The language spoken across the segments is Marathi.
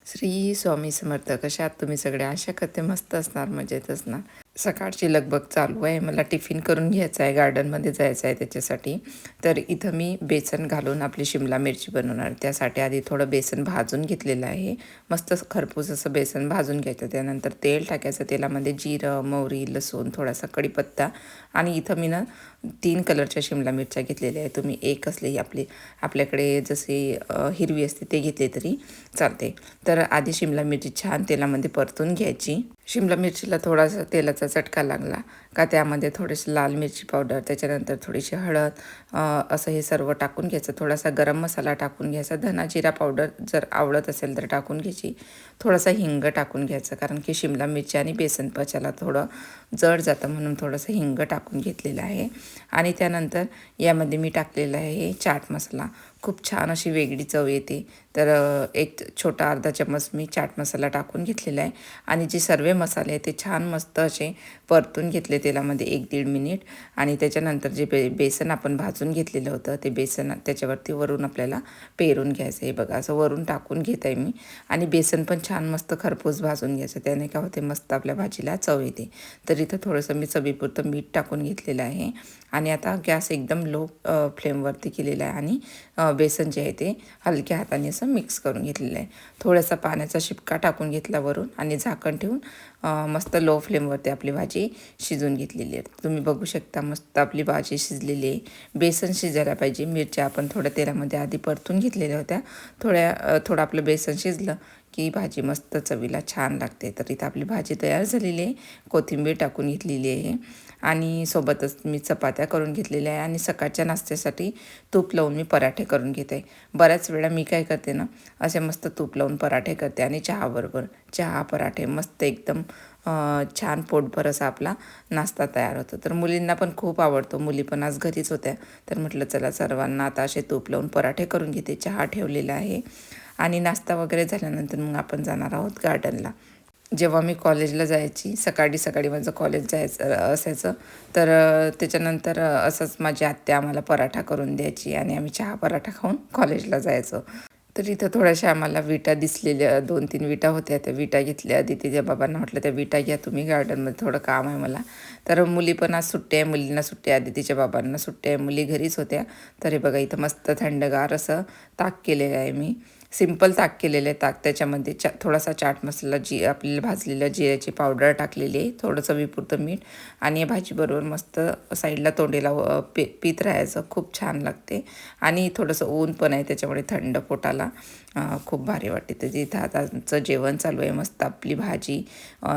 श्री स्वामी समर्थ. कशा आहात तुम्ही सगळे? आशा करते मस्त असणार, मजेत असणार. सकाळची लगबग चालू आहे. मला टिफिन करून घ्यायचा आहे, गार्डनमध्ये जायचं आहे त्याच्यासाठी. तर इथं मी बेसन घालून आपली शिमला मिरची बनवणार. त्यासाठी आधी थोडं बेसन भाजून घेतलेलं आहे. मस्त खरपूस असं बेसन भाजून घ्यायचं. त्यानंतर तेल टाकायचं. तेलामध्ये जिरं, मोहरी, लसूण, थोडासा कढीपत्ता आणि इथं मी ना 3 कलरच्या शिमला मिरच्या घेतलेल्या आहे. तुम्ही एक असली आपल्याकडे जसे हिरवी असते ते घेतले तरी चालते. तर आधी शिमला मिरची छान तेलामध्ये परतून घ्यायची. शिमला मिरचीला थोडासा तेलाचा चटका लागला का त्यामध्ये थोडीशी लाल मिरची पावडर, त्याच्यानंतर थोडीशी हळद, असं हे सर्व टाकून घ्यायचं. थोडासा गरम मसाला टाकून घ्यायचा. धना जिरा पावडर जर आवडत असेल तर टाकून घ्यायची. थोडासा हिंग टाकून घ्यायचं, कारण की शिमला मिरची आणि बेसन पचायला थोडं जड जातं, म्हणून थोडंसं हिंग टाकून घेतलेलं आहे. आणि त्यानंतर यामध्ये मी टाकलेलं आहे चाट मसाला. खूप छान अशी वेगळी चव येते. तर एक छोटा अर्धा चम्मच मी चाट मसाला टाकून घेतलेला आहे. आणि जे सर्व मसाले आहेत ते छान मस्त असे परतून घेतले तेलामध्ये 1-1.5 मिनिट. आणि त्याच्यानंतर जे बेसन आपण भाजून घेतलेलं होतं ते बेसन त्याच्यावरती वरून आपल्याला पेरून घ्यायचं आहे. बघा असं वरून टाकून घेत आहे मी. आणि बेसन पण छान मस्त खरपूस भाजून घ्यायचं. त्याने काय होते, मस्त आपल्या भाजीला चव येते. तर इथं थोडंसं मी चवीपुरतं मीठ टाकून घेतलेलं आहे. आणि आता गॅस एकदम लो फ्लेमवरती केलेला आहे. आणि बेसन जे आहे ते हलक्या हाताने असं मिक्स करून घेतलेलं आहे. थोडासा पाण्याचा शिपका टाकून घेतला वरून आणि झाकण ठेवून मस्त लो फ्लेमवरती आपली भाजी शिजून घेतलेली आहे. तुम्ही बघू शकता मस्त आपली भाजी शिजलेली आहे. बेसन शिजायला पाहिजे. मिरच्या आपण थोड्या तेलामध्ये आधी परतून घेतलेल्या होत्या. थोडं आपलं बेसन शिजलं की भाजी मस्त चवीला छान लागते. तर इथं आपली भाजी तयार झालेली आहे. कोथिंबीर टाकून घेतलेली आहे. आणि सोबतच मी चपात्या करून घेतलेल्या आहे. आणि सकाळच्या नाश्त्यासाठी तूप लावून मी पराठे करून घेते. बऱ्याच वेळा मी काय करते ना, असे मस्त तूप लावून पराठे करते आणि चहाबरोबर चहा पराठे मस्त एकदम छान पोटभर असा आपला नाश्ता तयार होतो. तर मुलींना पण खूप आवडतो. मुली पण आज घरीच होत्या. तर म्हटलं चला सर्वांना आता असे तूप लावून पराठे करून घेते. चहा ठेवलेला आहे. आणि नाश्ता वगैरे झाल्यानंतर मग आपण जाणार आहोत गार्डनला. जेव्हा मी कॉलेजला जायची, सकाळी सकाळी माझं कॉलेज जायचं असायचं, तर त्याच्यानंतर असंच माझी आत्या आम्हाला पराठा करून द्यायची आणि आम्ही चहा पराठा खाऊन कॉलेजला जायचो. तर इथं थोड्याशा आम्हाला विटा दिसलेल्या 2-3 विटा होत्या. त्या विटा घेतल्या. आधी तिच्या बाबांना म्हटलं त्या विटा घ्या तुम्ही, गार्डनमध्ये थोडं काम आहे मला. तर मुली पण आज सुट्टी आहे, मुलींना सुट्टी आहे, आधी तिच्या बाबांना सुट्टी आहे, मुली घरीच होत्या. तर हे बघा इथं मस्त थंडगार असं ताक केलेलं आहे मी. सिंपल ताक केलेलं आहे. ताक त्याच्यामध्ये थोडासा चाट मसाला, आपल्याला भाजलेल्या जिऱ्याची पावडर टाकलेली आहे, थोडं चवीपुरतं मीठ. आणि या भाजीबरोबर मस्त साईडला तोंडीला पीत राहायचं. खूप छान लागते. आणि थोडंसं ऊन पण आहे त्याच्यामुळे थंड पोटाला खूप भारी वाटते. तर तिथं आताचं जेवण चालू आहे. मस्त आपली भाजी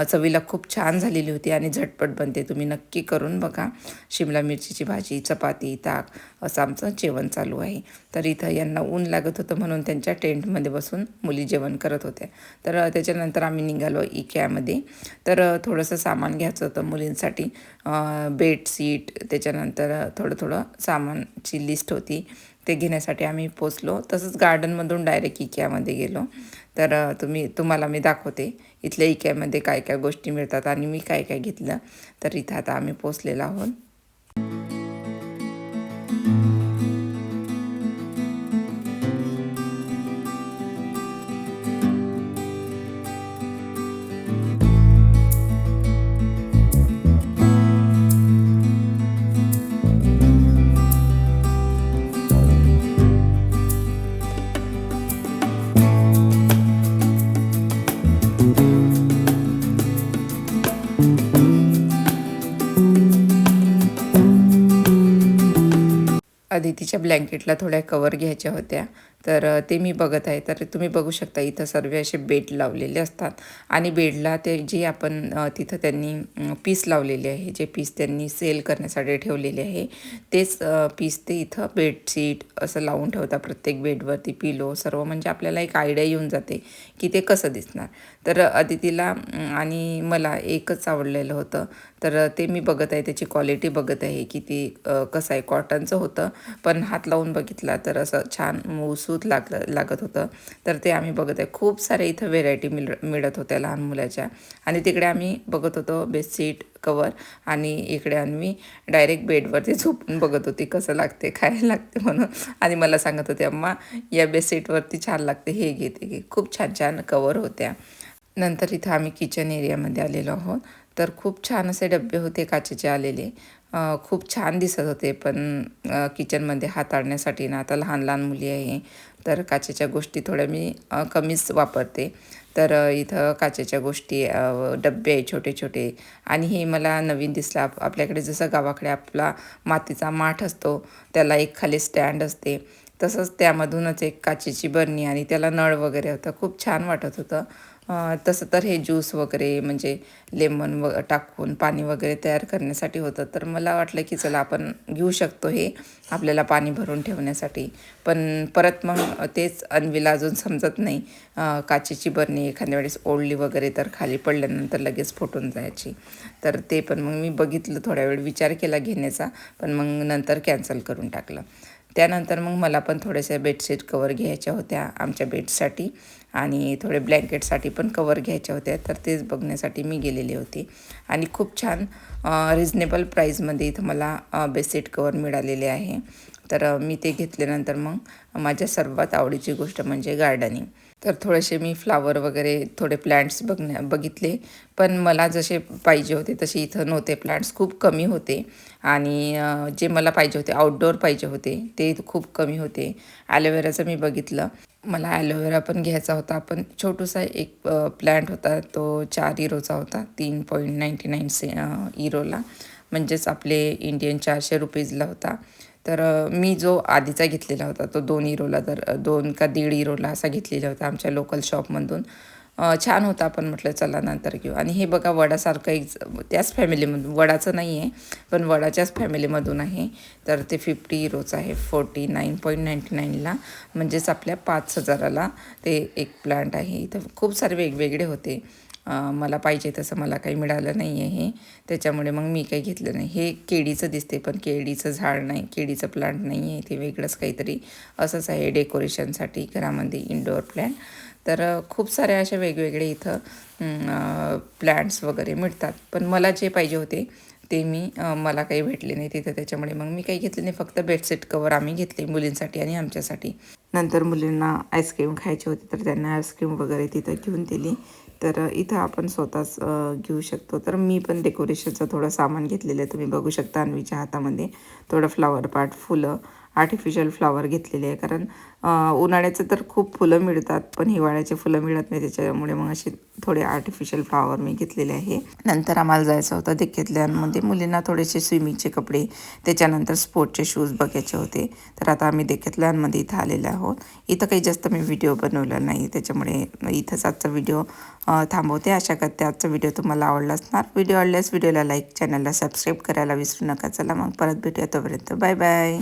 चवीला खूप छान झालेली होती आणि झटपट बनते. तुम्ही नक्की करून बघा. शिमला मिरचीची भाजी, चपाती, ताक असं आमचं जेवण चालू आहे. तर इथं यांना ऊन लागत होतं म्हणून त्यांच्या टेंटमध्ये बसून मुली जेवण करत होत्या. तर त्याच्यानंतर आम्ही निघालो इकेआमध्ये. तर थोडंसं सामान घ्यायचं होतं मुलींसाठी. बेडशीट, त्याच्यानंतर थोडं सामानची लिस्ट होती, ते घेण्यासाठी आम्ही पोचलो. तसंच गार्डनमधून डायरेक्ट इकेआमध्ये गेलो. तर तुम्हाला मी दाखवते इथल्या इकेआमध्ये काय काय गोष्टी मिळतात आणि मी काय काय घेतलं. तर इथं आता आम्ही पोचलेलो आहोत. आधी तिच्या ब्लँकेटला थोड्या कवर घ्यायच्या होत्या. तर ते मी बघत आहे. तर तुम्ही बघू शकता इथं सर्व असे बेड लावलेले असतात. आणि बेडला ते जे आपण तिथं त्यांनी पीस लावलेले आहे, जे पीस त्यांनी सेल करण्यासाठी ठेवलेले आहे, तेच पीस ते इथं बेडशीट असं लावून ठेवतात प्रत्येक बेडवरती. पिलो सर्व, म्हणजे आपल्याला एक आयडिया येऊन जाते की ते कसं दिसणार. तर अदितीला आणि मला एकच आवडलेलं होतं. तर ते मी बघत आहे, त्याची क्वालिटी बघत आहे की ती कसं आहे. कॉटनचं होतं पण हात लावून बघितला तर असं छान मऊसूत लागत होतं. तर ते आम्ही बघत आहे. खूप सारे इथं व्हेरायटी मिळत होत्या लहान मुलाच्या. आणि तिकडे आम्ही बघत होतो बेडशीट कवर, आणि इकडे आम्ही डायरेक्ट बेडवरती झोपून बघत होती कसं लागते, काय लागते म्हणून. आणि मला सांगत होते, अम्मा या बेडशीटवरती छान लागते, हे घेते घे. खूप छान छान कवर होत्या. नंतर इथं आम्ही किचन एरियामध्ये आलेलो आहोत. तर खूप छान असे डबे होते काचेचे आलेले. खूप छान दिसत होते. पण किचनमध्ये हाताळण्यासाठी ना, आता लहान लहान मुली आहे, तर काचेच्या गोष्टी थोड्या मी कमीच वापरते. तर इथं काचेच्या गोष्टी, डबे आहे छोटे छोटे. आणि हे मला नवीन दिसलं. आपल्याकडे जसं गावाकडे आपला मातीचा माठ असतो, त्याला एक खाली स्टँड असते, तसंच त्यामधूनच एक काचेची बरणी आणि त्याला नळ वगैरे होतं. खूप छान वाटत होतं. तसं तर हे ज्यूस वगैरे म्हणजे लेमन टाकून पाणी वगैरे तयार करण्यासाठी होतं. तर मला वाटलं की चला आपण घेऊ शकतो हे आपल्याला पाणी भरून ठेवण्यासाठी. पण परत मग तेच अन्वीला अजून समजत नाही. काचेची बरणी एखाद्या वेळेस ओढली वगैरे तर खाली पडल्यानंतर लगेच फुटून जायची. तर ते पण मग मी बघितलं, थोड्या वेळ विचार केला घेण्याचा, पण मग नंतर कॅन्सल करून टाकलं. त्यानंतर मग मला पण थोडेसे बेडशीट कवर घ्यायच्या होत्या आमच्या बेडसाठी, आणि थोडे ब्लँकेटसाठी पण कवर घ्यायच्या होत्या. तर तेच बघण्यासाठी मी गेलेली होती. आणि खूप छान रिजनेबल प्राईजमध्ये इथं मला बेडशीट कवर मिळालेले आहे. तर मी ते घेतल्यानंतर मग माझ्या सर्वात आवडीची गोष्ट म्हणजे गार्डनिंग. तर थोडेसे मी फ्लावर वगैरे थोडे प्लांट्स बघितले. पण मला जसे पाहिजे होते तसे इथं नव्हते. प्लांट्स खूप कमी होते. आणि जे मला पाहिजे होते, आउटडोअर पाहिजे होते, ते खूप कमी होते. ॲलोवेराचं मी बघितलं. मला ॲलोवेरा पण घ्यायचा होता. पण छोटूसा एक प्लॅन्ट होता, तो 4 युरोचा होता. 3.99 युरोला, म्हणजेच आपले इंडियन 400 रुपीजला होता. तर मी जो आधीचा घेतलेला होता तो 2 युरोला, तर 2 का 1.5 युरोला असा घेतलेला होता आमच्या लोकल शॉपमधून. छान होता, पण म्हटलं चला नंतर घेऊ. आणि हे बघा वडासारखं एक त्याच फॅमिलीमधून, वडाचं नाही आहे पण वडाच्याच फॅमिलीमधून आहे. तर ते 50 युरोचं आहे, 49.99ला, म्हणजेच आपल्या 5,000ला ते एक प्लांट आहे. इथं खूप सारे वेगवेगळे होते. मला पाहिजे तसं मला काही मिळालं नाही आहे, त्याच्यामुळे मग मी काही घेतलं नाही. हे केळीचं दिसते, पण केळीचं झाड नाही, केळीचं प्लांट नाही आहे, ते वेगळंच काहीतरी असंच आहे डेकोरेशनसाठी घरामध्ये, इंडोअर प्लॅन्ट. तर खूप साऱ्या अशा वेगवेगळे इथं प्लॅन्ट्स वगैरे मिळतात. पण मला जे पाहिजे होते ते मला काही भेटले नाही तिथं, त्याच्यामुळे मग मी काही घेतले नाही. फक्त बेडशीट कवर आम्ही घेतले मुलींसाठी आणि आमच्यासाठी. नंतर मुलींना आईस्क्रीम खायची होती, तर त्यांना आईस्क्रीम वगैरे तिथं घेऊन दिली. तर इथं आपण स्वतःच घेऊ शकतो. तर मी पण डेकोरेशनचं थोडं सामान घेतलेलं आहे, तुम्ही बघू शकता. अन्वीच्या हातामध्ये थोडं फ्लावर पार्ट, फुलं, आर्टिफिशियल फ्लावर घेतलेले आहे. कारण उन्हाळ्याचं तर खूप फुलं मिळतात, पण हिवाळ्याचे फुलं मिळत नाही, त्याच्यामुळे मग असे थोडे आर्टिफिशियल फ्लावर मी घेतलेले आहे. नंतर आम्हाला जायचं होतं डेकेथलॉनमध्ये. मुलींना थोडेसे स्विमिंगचे कपडे, त्याच्यानंतर स्पोर्टचे शूज बघायचे होते. तर आता आम्ही डेकेथलॉनमध्ये इथं आलेलो आहोत. इथं काही जास्त मी व्हिडिओ बनवला नाही, त्याच्यामुळे इथंच आजचा व्हिडिओ थांबवते. आशा करते आजचा व्हिडिओ तुम्हाला आवडला असणार. व्हिडिओ आवडल्यास व्हिडिओला लाईक, चॅनलला सबस्क्राईब करायला विसरू नका. चला मग परत भेटूया, तोपर्यंत बाय बाय.